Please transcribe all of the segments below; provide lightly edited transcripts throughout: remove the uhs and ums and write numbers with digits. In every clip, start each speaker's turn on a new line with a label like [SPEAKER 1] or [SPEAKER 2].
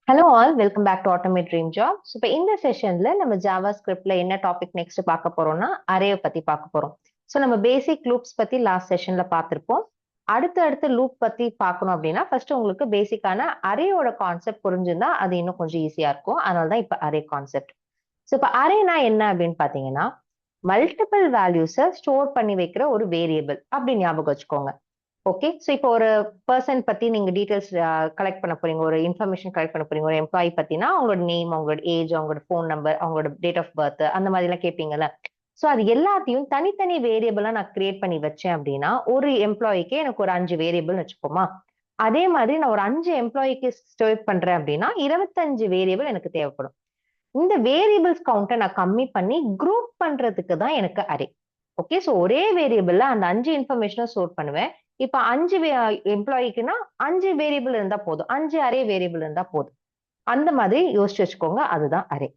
[SPEAKER 1] Hello all, welcome back to automate dream job. So இப்போ இந்த செஷன்ல நம்ம ஜாவா ஸ்கிரிப்ட்ல என்ன டாபிக் நெக்ஸ்ட் பார்க்க போறோம்னா அரேவை பத்தி பார்க்க போறோம். ஸோ நம்ம பேசிக் லூப்ஸ் பத்தி லாஸ்ட் செஷன்ல பார்த்திருப்போம். அடுத்த லூப் பத்தி பார்க்கணும் அப்படின்னா ஃபர்ஸ்ட் உங்களுக்கு பேசிக்கான அரேயோட கான்செப்ட் புரிஞ்சிருந்தா அது இன்னும் கொஞ்சம் ஈஸியா இருக்கும். அதனால தான் இப்போ அரே கான்செப்ட். ஸோ இப்போ அரேனா என்ன அப்படின்னு பார்த்தீங்கன்னா மல்டிபிள் வேல்யூஸை ஸ்டோர் பண்ணி வைக்கிற ஒரு வேரியபிள் அப்படின்னு ஞாபகம் வச்சுக்கோங்க. ஓகே, ஸோ இப்போ ஒரு பர்சன் பத்தி நீங்க டீடைல்ஸ் கலெக்ட் பண்ண போறீங்க, ஒரு இன்ஃபர்மேஷன் கலெக்ட் பண்ண போறீங்க, ஒரு எம்ப்ளாயி பத்தினா அவங்களோட நேம், அவங்களோட ஏஜ், அவங்களோட ஃபோன் நம்பர், அவங்களோட டேட் ஆஃப் பர்த், அந்த மாதிரி எல்லாம் கேட்பீங்கல்ல. ஸோ அது எல்லாத்தையும் தனித்தனி வேரியபிளா நான் கிரியேட் பண்ணி வச்சேன் அப்படின்னா ஒரு எம்ப்ளாயிக்கு எனக்கு ஒரு 5 வேரியபிள் வச்சுக்கோமா. அதே மாதிரி நான் ஒரு 5 எம்ப்ளாயிக்கு ஸ்டோர் பண்றேன் அப்படின்னா 25 வேரியபிள் எனக்கு தேவைப்படும். இந்த வேரியபிள்ஸ் கவுண்டை நான் கம்மி பண்ணி குரூப் பண்றதுக்கு தான் எனக்கு அரே. ஓகே, ஸோ ஒரே வேரியபிள்ல அந்த 5 இன்ஃபர்மேஷனும் ஸ்டோர் பண்ணுவேன். இப்ப 5 எம்ப்ளாயிக்குன்னா 5 வேரியபிள் இருந்தா போதும், 5 அரே வேரியபிள் இருந்தா போதும். அந்த மாதிரி யோசிச்சு வச்சுக்கோங்க, அதுதான் அரே.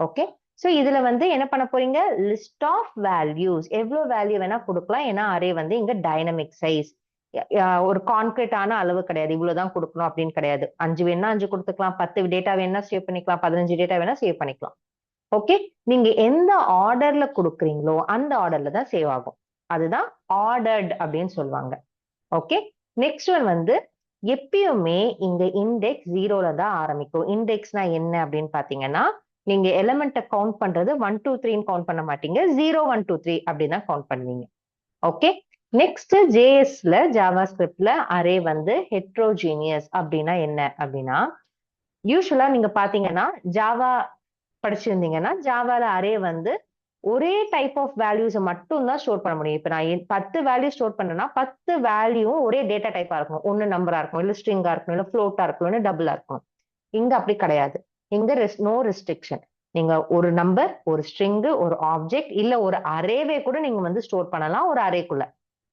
[SPEAKER 1] ஓகே, ஸோ இதுல வந்து என்ன பண்ண போறீங்க, லிஸ்ட் ஆஃப் வேல்யூஸ், எவ்வளவு வேல்யூ வேணா கொடுக்கலாம். ஏன்னா அரே வந்து இங்க டைனமிக் சைஸ், ஒரு கான்கிரீட்டான அளவு கிடையாது, இவ்வளவுதான் கொடுக்கணும் அப்படின்னு கிடையாது. 5 வேணா 5 கொடுத்துக்கலாம், 10 டேட்டா வேணா சேவ் பண்ணிக்கலாம், 15 டேட்டா வேணா சேவ் பண்ணிக்கலாம். ஓகே, நீங்க எந்த ஆர்டர்ல கொடுக்குறீங்களோ அந்த ஆர்டர்ல தான் சேவ் ஆகும். அதுதான் ஆர்டர்ட் அப்படின்னு சொல்லுவாங்க. ஓகே, நெக்ஸ்ட் ஒன் வந்து எப்பயுமே இங்க இண்டெக்ஸ் 0ல தான் ஆரம்பிக்கும். இண்டெக்ஸ்னா என்ன அப்படின்னு பாத்தீங்கன்னா நீங்க எலிமெண்ட்டை கவுண்ட் பண்றது 1 2 3 கவுண்ட் பண்ண மாட்டீங்க, 0 1 2 3 அப்படிதான் கவுண்ட் பண்ணுவீங்க. ஓகே, நெக்ஸ்ட் ஜேஎஸ்ல ஜாவா ஸ்கிரிப்ட்ல அரே வந்து ஹெட்ரோஜீனியஸ் அப்படின்னா என்ன அப்படின்னா, யூஸ்வலா நீங்க பாத்தீங்கன்னா ஜாவா படிச்சிருந்தீங்கன்னா ஜாவால அரே வந்து ஒரே டைப் ஆஃப் வேல்யூஸை மட்டும் தான் ஸ்டோர் பண்ண முடியும். இப்ப நான் 10 வேல்யூ ஸ்டோர் பண்ணேன்னா 10 வேல்யூவும் ஒரே டேட்டா டைப்பா இருக்கணும். ஒன்னு நம்பரா இருக்கணும், இல்ல ஸ்ட்ரிங்கா இருக்கணும், இல்ல ஃப்ளோட்டா இருக்கணும், இல்ல டபுளா இருக்கணும். இங்க அப்படி கிடையாது. இங்க நோ ரெஸ்ட்ரிக்ஷன். நீங்க ஒரு நம்பர், ஒரு ஸ்ட்ரிங், ஒரு ஆப்ஜெக்ட், இல்ல ஒரு அரேவே கூட நீங்க வந்து ஸ்டோர் பண்ணலாம் ஒரு அரேக்குள்ள.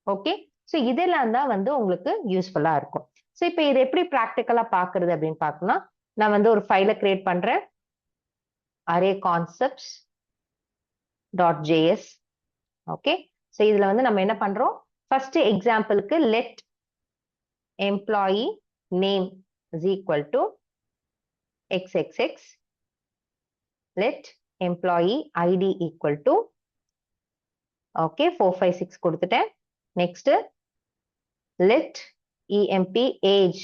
[SPEAKER 1] ஓகே, ஸோ இதெல்லாம் தான் வந்து உங்களுக்கு யூஸ்ஃபுல்லா இருக்கும். ஸோ இப்போ இது எப்படி ப்ராக்டிக்கலா பாக்குறது அப்படின்னு பார்க்கலாம். நான் வந்து ஒரு ஃபைலை கிரியேட் பண்றேன், array concepts .js. Okay, so இதுல வந்து நம்ம என்ன பண்றோம், ஃபர்ஸ்ட் எக்ஸாம்பிளுக்கு let employee name is equal to xxx, let employee id equal to okay 456 கொடுத்துட்டேன். Next let emp age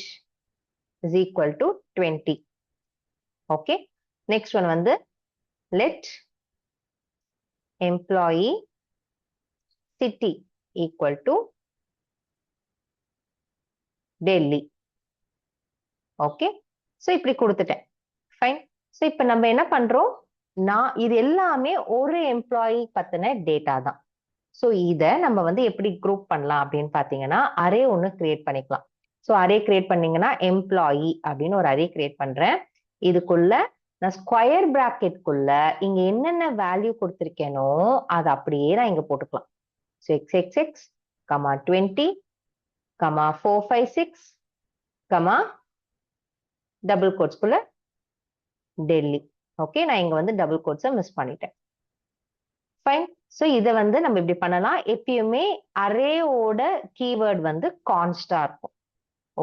[SPEAKER 1] is equal to 20. Okay, next one வந்து let employee city equal to Delhi. Okay, so இப்படி கொடுத்துட்டேன். Fine. So இப்போ நம்ம என்ன பண்றோம், நான் இது எல்லாமே ஒரு எம்ப்ளாயி பத்தின டேட்டா தான். ஸோ இதை நம்ம வந்து எப்படி குரூப் பண்ணலாம் அப்படின்னு பார்த்தீங்கன்னா அரே ஒன்று கிரியேட் பண்ணிக்கலாம். ஸோ அரே கிரியேட் பண்ணீங்கன்னா எம்ப்ளாயி அப்படின்னு ஒரு அரே கிரியேட் பண்றேன். இதுக்குள்ள நான் ஸ்கொயர் பிராக்கெட்குள்ள இங்க என்னென்ன வேல்யூ கொடுத்துருக்கேனோ அதை அப்படியே நான் இங்க போட்டுக்கலாம். ஸோ xxx, 20, 456, டபுள் கோட்ஸ்குள்ள டெல்லி. ஓகே, நான் இங்க வந்து டபுள் கோட்ஸை மிஸ் பண்ணிட்டேன். ஃபைன். ஸோ இதை வந்து நம்ம இப்படி பண்ணலாம். எப்பயுமே அரேவோட கீவேர்ட் வந்து கான்ஸ்டா இருக்கும்.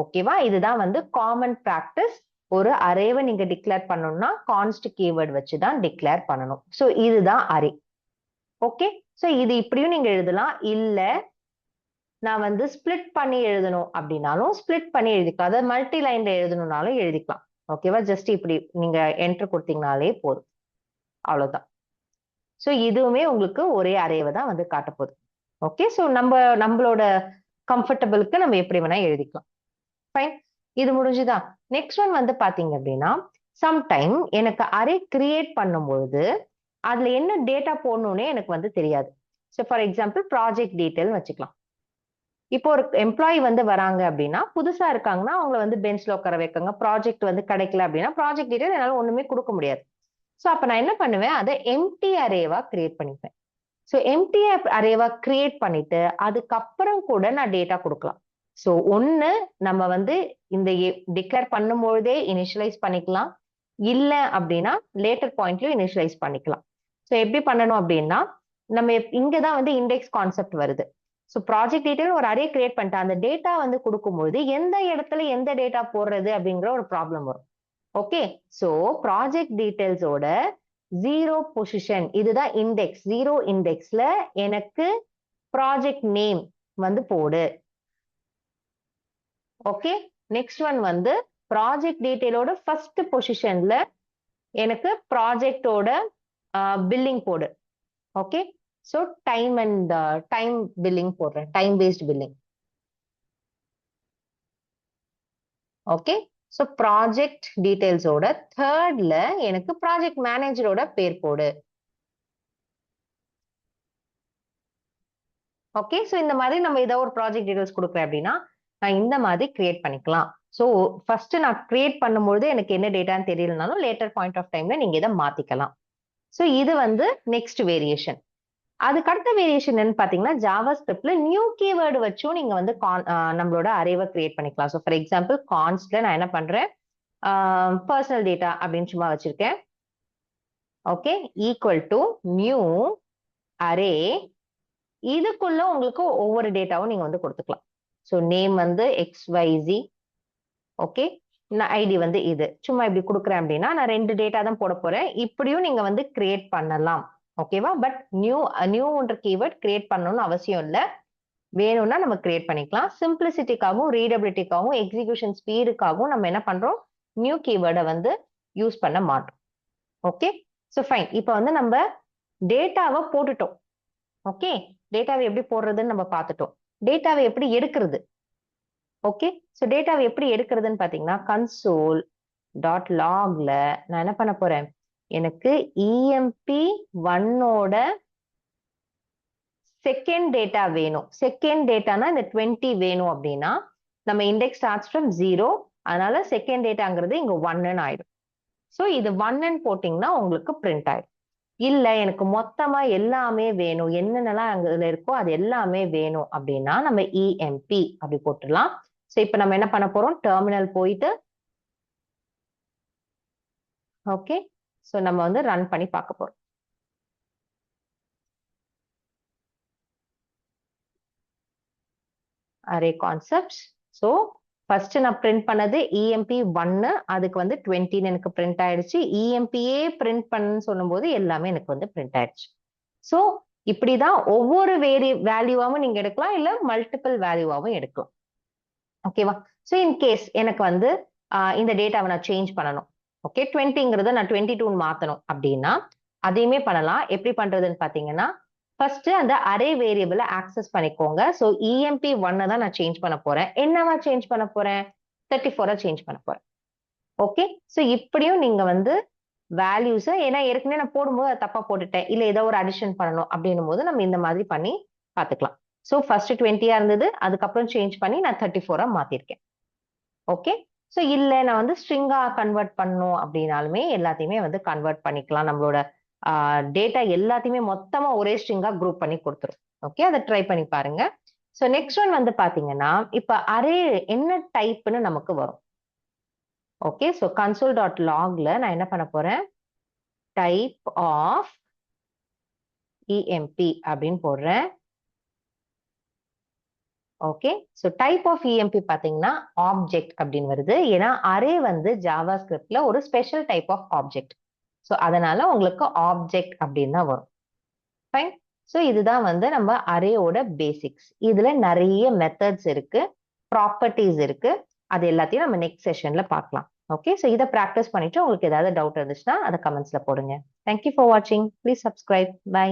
[SPEAKER 1] ஓகேவா, இதுதான் வந்து காமன் ப்ராக்டிஸ். ஒரு அரேவை நீங்க டிக்ளேர் பண்ணணும்னா கான்ஸ்ட் கீவேர்ட் வச்சு தான் டிக்ளேர் பண்ணணும். ஸோ இதுதான் அரே. ஓகே, ஸோ இது இப்படியும் நீங்க எழுதலாம், இல்ல நான் வந்து ஸ்பிளிட் பண்ணி எழுதணும் அப்படின்னாலும் ஸ்பிளிட் பண்ணி எழுதிக்கலாம், அதாவது மல்டி லைன்ல எழுதணும்னாலும் எழுதிக்கலாம். ஓகேவா, ஜஸ்ட் இப்படி நீங்க என்டர் கொடுத்தீங்கனாலே போதும், அவ்வளவுதான். ஸோ இதுவுமே உங்களுக்கு ஒரே அரேவை தான் வந்து காட்ட போகுது. ஓகே, ஸோ நம்மளோட கம்ஃபர்டபுளுக்கு நம்ம எப்படி வேணா எழுதிக்கலாம். ஃபைன், இது முடிஞ்சுதா. நெக்ஸ்ட் ஒன் வந்து பாத்தீங்க அப்படின்னா சம்டைம் எனக்கு அரே கிரியேட் பண்ணும்பொழுது அதுல என்ன டேட்டா போடணும்னே எனக்கு வந்து தெரியாது. So for example project detail வச்சுக்கலாம். இப்போ ஒரு எம்ப்ளாயி வந்து வராங்க அப்படின்னா, புதுசா இருக்காங்கன்னா அவங்கள வந்து பெஞ்ச்ல உட்கார வைக்கங்க. ப்ராஜெக்ட் வந்து கிடைக்கல அப்படின்னா ப்ராஜெக்ட் டீட்டெயில் என்னால ஒண்ணுமே கொடுக்க முடியாது. ஸோ அப்ப நான் என்ன பண்ணுவேன், அதை எம்டி அரேவா கிரியேட் பண்ணிப்பேன். ஸோ எம்டி அரேவா கிரியேட் பண்ணிட்டு அதுக்கப்புறம் கூட நான் டேட்டா கொடுக்கலாம். ஸோ ஒன்னு நம்ம வந்து இந்த டிக்ளேர் பண்ணும்பொழுதே இனிஷியலைஸ் பண்ணிக்கலாம், இல்ல அப்படின்னா லேட்டர் பாயிண்ட்லயும் இனிஷியலைஸ் பண்ணிக்கலாம். ஸோ எப்படி பண்ணணும் அப்படின்னா நம்ம இங்கதான் வந்து இண்டெக்ஸ் கான்செப்ட் வருது. ஸோ ப்ராஜெக்ட் டீட்டெயில் ஒரு அரே கிரியேட் பண்ணிட்டு அந்த டேட்டா வந்து கொடுக்கும்போது எந்த இடத்துல எந்த டேட்டா போடுறது அப்படிங்கிற ஒரு ப்ராப்ளம் வரும். ஓகே, ஸோ ப்ராஜெக்ட் டீடைல்ஸோட 0 பொசிஷன் இதுதான் இண்டெக்ஸ். 0 இண்டெக்ஸ்ல எனக்கு ப்ராஜெக்ட் நேம் வந்து போடு. ஓகே, நெக்ஸ்ட் ஒன் வந்து ப்ராஜெக்ட் டீடைலோட ஃபர்ஸ்ட் பொசிஷன்ல எனக்கு ப்ராஜெக்டோட பில்லிங் போடு. Okay, so time and time billing போடுறேன், time based billing. Okay, so project டீடைல்ஸோட தேர்ட்ல எனக்கு ப்ராஜெக்ட் மேனேஜரோட பேர் போடு. ஓகே, ஸோ இந்த மாதிரி நம்ம ஏதாவது ஒரு ப்ராஜெக்ட் டீடைல்ஸ் கொடுக்குறேன் அப்படின்னா நான் இந்த மாதிரி கிரியேட் பண்ணிக்கலாம். ஸோ ஃபர்ஸ்ட் நான் கிரியேட் பண்ணும்போது எனக்கு என்ன டேட்டான்னு தெரியலனாலும் லேட்டர் பாயிண்ட் ஆஃப் டைம்ல நீங்க இதை மாத்திக்கலாம். ஸோ இது வந்து நெக்ஸ்ட் வேரியேஷன். அதுக்கு அடுத்த வேரியேஷன் என்னன்னு பாத்தீங்கன்னா ஜாவா ஸ்கிரிப்ட்ல நியூ கீவேர்டு வச்சும் நீங்க வந்து நம்மளோட அரேவை கிரியேட் பண்ணிக்கலாம். ஸோ ஃபார் எக்ஸாம்பிள் கான்ஸ்ட்ல நான் என்ன பண்றேன், பர்சனல் டேட்டா அப்படின்னு சும்மா வச்சிருக்கேன். Okay, equal to new array. இதுக்குள்ள உங்களுக்கு ஒவ்வொரு டேட்டாவும் நீங்க வந்து கொடுத்துக்கலாம். ஸோ நேம் வந்து XYZ. ஓகே, ஐடி வந்து இது சும்மா இப்படி கொடுக்குறேன் அப்படின்னா நான் 2 டேட்டா தான் போட போறேன். இப்படியும் நீங்க வந்து கிரியேட் பண்ணலாம். ஓகேவா, பட் நியூன்ற கீவேர்ட் கிரியேட் பண்ணணும்னு அவசியம் இல்லை. வேணும்னா நம்ம கிரியேட் பண்ணிக்கலாம். சிம்பிளிசிட்டிக்காகவும் ரீடபிலிட்டிக்காகவும் எக்ஸிகியூஷன் ஸ்பீடுக்காகவும் நம்ம என்ன பண்றோம், நியூ கீவேர்டை வந்து யூஸ் பண்ண மாட்டோம். Okay, so fine. இப்போ வந்து நம்ம டேட்டாவை போட்டுட்டோம். ஓகே, டேட்டாவை எப்படி போடுறதுன்னு நம்ம பார்த்துட்டோம். டேட்டாவை எப்படி எடுக்கிறது. ஓகே, ஸோ டேட்டாவை எப்படி எடுக்கிறதுன்னு பார்த்தீங்கன்னா console.logல நான் என்ன பண்ண போறேன், எனக்கு EMP1ஓட செகண்ட் டேட்டா வேணும். செகண்ட் டேட்டானா இந்த 20 வேணும் அப்படின்னா நம்ம இண்டெக்ஸ் ஸ்டார்ட்ஸ் ஃப்ரம் 0, அதனால செகண்ட் டேட்டாங்கிறது இங்க 1ன்னு ஆயிடும். ஸோ இது 1ன்னு போட்டிங்கன்னா உங்களுக்கு பிரிண்ட் ஆயிடும். இல்ல எனக்கு மொத்தமா எல்லாமே வேணும், என்னென்னலாம் அங்க இருக்கோ அது எல்லாமே வேணும் அப்படின்னா நம்ம EMP அப்படி போட்டுடலாம். ஸோ இப்போ நம்ம என்ன பண்ண போறோம், டெர்மினல் போயிட்டு ஓகே, ஸோ நம்ம வந்து ரன் பண்ணி பார்க்க போறோம். Array concepts. ஸோ ஃபர்ஸ்ட் நான் பிரிண்ட் பண்ணது EMP1, அதுக்கு வந்து 20ன்னு எனக்கு பிரிண்ட் ஆயிடுச்சு. EMPயே பிரிண்ட் பண்ணுன்னு சொல்லும் போது எல்லாமே எனக்கு வந்து பிரிண்ட் ஆயிடுச்சு. ஸோ இப்படிதான் ஒவ்வொரு வேல்யூவாவும் நீங்க எடுக்கலாம், இல்ல மல்டிபிள் வேல்யூவாவும் எடுக்கலாம். ஓகேவா, ஸோ இன்கேஸ் எனக்கு வந்து இந்த டேட்டாவை நான் சேஞ்ச் பண்ணணும். ஓகே, 20ங்கிறத நான் 22ன்னு மாத்தணும் அப்படின்னா அதையுமே பண்ணலாம். எப்படி பண்றதுன்னு பாத்தீங்கன்னா ஃபர்ஸ்ட் அந்த அரே வேரியபிளை ஆக்சஸ் பண்ணிக்கோங்க. ஸோ EMP1 தான் நான் சேஞ்ச் பண்ண போறேன். என்னவா சேஞ்ச் பண்ண போறேன், 34 சேஞ்ச் பண்ண போறேன். ஓகே, ஸோ இப்படியும் நீங்க வந்து வேல்யூஸ், ஏன்னா ஏற்கனவே நான் போடும்போது அதை தப்பா போட்டுட்டேன், இல்ல ஏதோ ஒரு அடிஷன் பண்ணணும் அப்படின்னும் போது நம்ம இந்த மாதிரி பண்ணி பார்த்துக்கலாம். ஸோ ஃபர்ஸ்ட் 20 இருந்தது, அதுக்கப்புறம் சேஞ்ச் பண்ணி நான் 34 மாத்திருக்கேன். ஓகே, ஸோ இல்ல நான் வந்து ஸ்ட்ரிங்கா கன்வெர்ட் பண்ணணும் அப்படின்னாலுமே எல்லாத்தையுமே வந்து கன்வெர்ட் பண்ணிக்கலாம். நம்மளோட டேட்டா எல்லாத்தையுமே மொத்தமா ஒரே ஸ்ட்ரிங்கா குரூப் பண்ணி கொடுத்துரும். ஓகே, அதை ட்ரை பண்ணி பாருங்க. ஸோ நெக்ஸ்ட் ஒன் வந்து பாத்தீங்கன்னா இப்ப அரே என்ன டைப்னு நமக்கு வரும். ஓகே, ஸோ console.logல நான் என்ன பண்ண போறேன், டைப் ஆஃப் EMP அப்படின்னு போடுறேன். Okay, so type of EMP பாத்தீங்கன்னா ஆப்ஜெக்ட் அப்படின்னு வருது. ஏன்னா அரே வந்து ஜாவா ஸ்கிரிப்ட்ல ஒரு special type of object. So அதனால உங்களுக்கு ஆப்ஜெக்ட் அப்படின்னு தான் வரும். ஃபைன். ஸோ இதுதான் வந்து நம்ம அரேயோட பேசிக்ஸ். இதுல நிறைய மெத்தட்ஸ் இருக்கு, ப்ராப்பர்ட்டிஸ் இருக்கு. அது எல்லாத்தையும் நம்ம நெக்ஸ்ட் செஷன்ல பார்க்கலாம். ஓகே, ஸோ இதை ப்ராக்டிஸ் பண்ணிட்டு உங்களுக்கு ஏதாவது டவுட் இருந்துச்சுன்னா அதை கமெண்ட்ஸ்ல போடுங்க. தேங்க்யூ ஃபார் வாட்சிங். Please subscribe. பை.